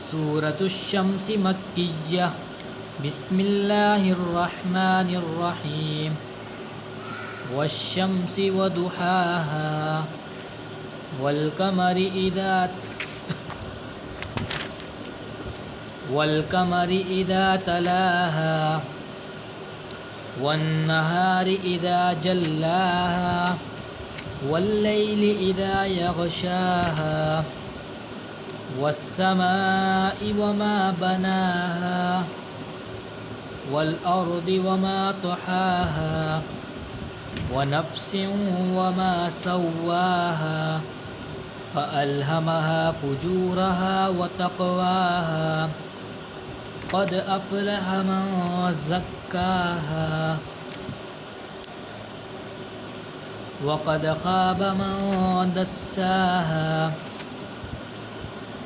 सूरतुश्शम्स मक्किय्यह बिस्मिल्लाहिर्रहमानिर्रहीम वश्शम्सि वदुहाहा वल्कमरि इदा तलाहा वन्नहारि इदा जल्लाहा वल्लैलि इदा यग़शाहा वस्समाइ वमा बनाहा वल्अर्दि वमा तहाहा वनफ्सिन वमा सव्वाहा फ़अल्हमहा फुजूरहा वतक़वाहा क़द अफ़लह मन ज़क्काहा वक़द ख़ाब मन दस्साहा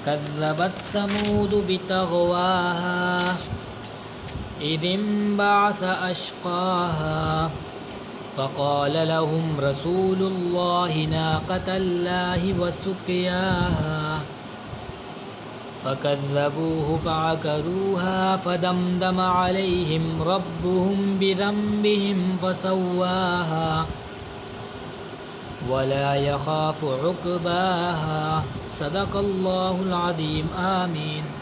कज़्ज़बत समूद बितग़वाहा इज़ इंबअस अश्क़ाहा फ़क़ाल लहुम रसूलुल्लाहि नाक़तल्लाहि वसुक़याहा फ़कज़्ज़बूहु फ़अक़रूहा फ़दमदम अलैहिम रब्बुहुम बिज़ंबिहिम फ़सव्वाहा वला यख़ाफ़ु उक़बाहा। सदक़ल्लाहुल अज़ीम। आमीन।